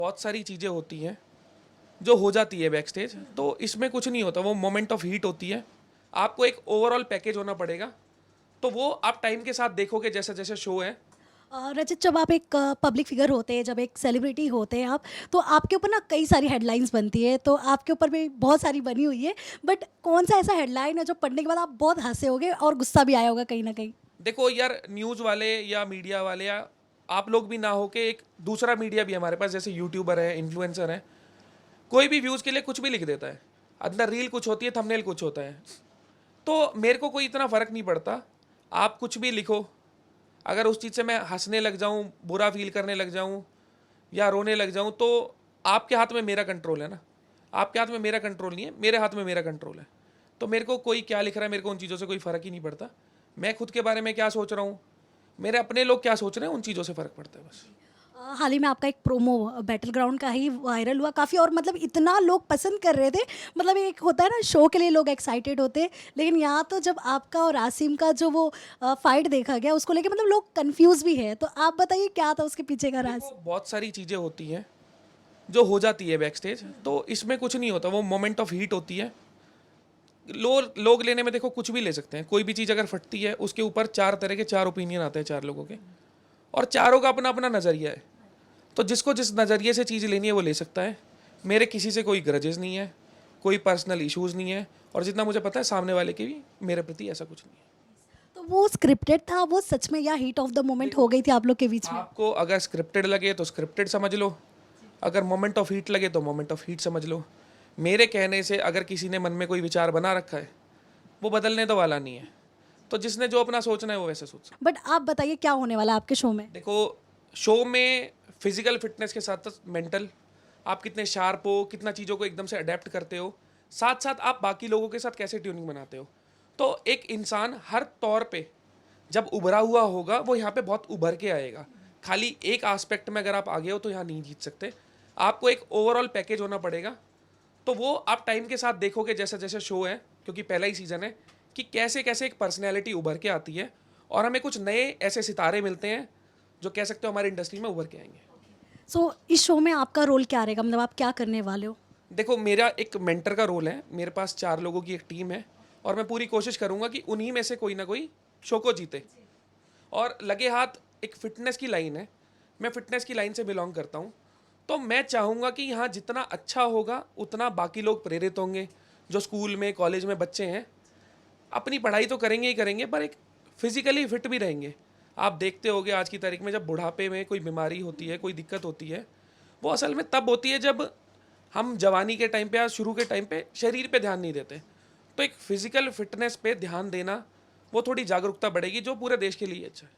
बहुत सारी चीज़ें होती हैं जो हो जाती है बैक स्टेज, तो इसमें कुछ नहीं होता, वो मोमेंट ऑफ हीट होती है। आपको एक ओवरऑल पैकेज होना पड़ेगा, तो वो आप टाइम के साथ देखोगे जैसे जैसे शो है। रजत, जब आप एक पब्लिक फिगर होते हैं, जब एक सेलिब्रिटी होते हैं आप, तो आपके ऊपर ना कई सारी हेडलाइंस बनती है, तो आपके ऊपर भी बहुत सारी बनी हुई है। बट कौन सा ऐसा हेडलाइन है जो पढ़ने के बाद आप बहुत हंसे होगे और गुस्सा भी आया होगा कहीं ना कहीं? देखो यार, न्यूज़ वाले या मीडिया वाले या आप लोग भी ना हो के एक दूसरा मीडिया भी हमारे पास, जैसे यूट्यूबर है, इन्फ्लुएंसर है, कोई भी व्यूज़ के लिए कुछ भी लिख देता है। अंदर रील कुछ होती है, थंबनेल कुछ होता है। तो मेरे को कोई इतना फ़र्क नहीं पड़ता, आप कुछ भी लिखो। अगर उस चीज़ से मैं हंसने लग जाऊं, बुरा फील करने लग जाऊं या रोने लग जाऊं, तो आपके हाथ में मेरा कंट्रोल है ना। आपके हाथ में मेरा कंट्रोल नहीं है, मेरे हाथ में मेरा कंट्रोल है। तो मेरे को कोई क्या लिख रहा है, मेरे को उन चीज़ों से कोई फ़र्क ही नहीं पड़ता। मैं खुद के बारे में क्या सोच रहा हूँ, मेरे अपने लोग क्या सोच रहे हैं, उन चीज़ों से फ़र्क पड़ता है बस। हाल ही में आपका एक प्रोमो बैटल ग्राउंड का ही वायरल हुआ काफ़ी, और मतलब इतना लोग पसंद कर रहे थे। मतलब एक होता है ना, शो के लिए लोग एक्साइटेड होते हैं, लेकिन यहाँ तो जब आपका और आसिम का जो वो फाइट देखा गया, उसको लेके मतलब लोग कंफ्यूज भी है। तो आप बताइए क्या था उसके पीछे का राज? देखो, बहुत सारी चीज़ें होती हैं जो हो जाती है बैक स्टेज, तो इसमें कुछ नहीं होता, वो मोमेंट ऑफ हीट होती है। लोग लेने में देखो कुछ भी ले सकते हैं। कोई भी चीज़ अगर फटती है, उसके ऊपर चार तरह के चार ओपिनियन आते हैं, चार लोगों के, और चारों का अपना अपना नज़रिया है। तो जिसको जिस नज़रिए से चीज़ लेनी है वो ले सकता है। मेरे किसी से कोई ग्रजेस नहीं है, कोई पर्सनल इश्यूज़ नहीं है, और जितना मुझे पता है सामने वाले के भी मेरे प्रति ऐसा कुछ नहीं है। तो वो स्क्रिप्टेड था, वो सच में, या हीट ऑफ द मोमेंट हो देखो, गई थी आप लोग के बीच में? आपको अगर स्क्रिप्टेड लगे तो स्क्रिप्टेड समझ लो, अगर मोमेंट ऑफ हीट लगे तो मोमेंट ऑफ हीट समझ लो। मेरे कहने से अगर किसी ने मन में कोई विचार बना रखा है, वो बदलने तो वाला नहीं है। तो जिसने जो अपना सोचना है वो वैसे सोच सकता बट आप बताइए क्या होने वाला है आपके शो में? है। देखो, शो में फिजिकल फिटनेस के साथ साथ मेंटल, आप कितने शार्प हो, कितना चीज़ों को एकदम से अडेप्ट करते हो, साथ साथ आप बाकी लोगों के साथ कैसे ट्यूनिंग बनाते हो। तो एक इंसान हर तौर पे जब उभरा हुआ होगा, वो यहाँ पे बहुत उभर के आएगा। खाली एक एस्पेक्ट में अगर आप आगे हो तो यहाँ नहीं जीत सकते। आपको एक ओवरऑल पैकेज होना पड़ेगा, तो वो आप टाइम के साथ देखोगे जैसे जैसे शो है, क्योंकि पहला ही सीज़न है, कि कैसे कैसे एक पर्सनैलिटी उभर के आती है, और हमें कुछ नए ऐसे सितारे मिलते हैं जो कह सकते हो हमारी इंडस्ट्री में उभर के आएंगे। सो इस शो में आपका रोल क्या रहेगा, मतलब आप क्या करने वाले हो? देखो, मेरा एक मेंटर का रोल है। मेरे पास 4 लोगों की एक टीम है, और मैं पूरी कोशिश करूंगा कि उन्हीं में से कोई ना कोई शो को जीते। और लगे हाथ एक फिटनेस की लाइन है, मैं फिटनेस की लाइन से बिलोंग करता हूँ। तो मैं चाहूँगा कि यहाँ जितना अच्छा होगा उतना बाकी लोग प्रेरित होंगे। जो स्कूल में कॉलेज में बच्चे हैं, अपनी पढ़ाई तो करेंगे ही करेंगे, पर एक फिजिकली फिट भी रहेंगे। आप देखते होगे आज की तारीख में जब बुढ़ापे में कोई बीमारी होती है, कोई दिक्कत होती है, वो असल में तब होती है जब हम जवानी के टाइम पे या शुरू के टाइम पे शरीर पे ध्यान नहीं देते। तो एक फिजिकल फिटनेस पे ध्यान देना, वो थोड़ी जागरूकता बढ़ेगी, जो पूरे देश के लिए अच्छा है।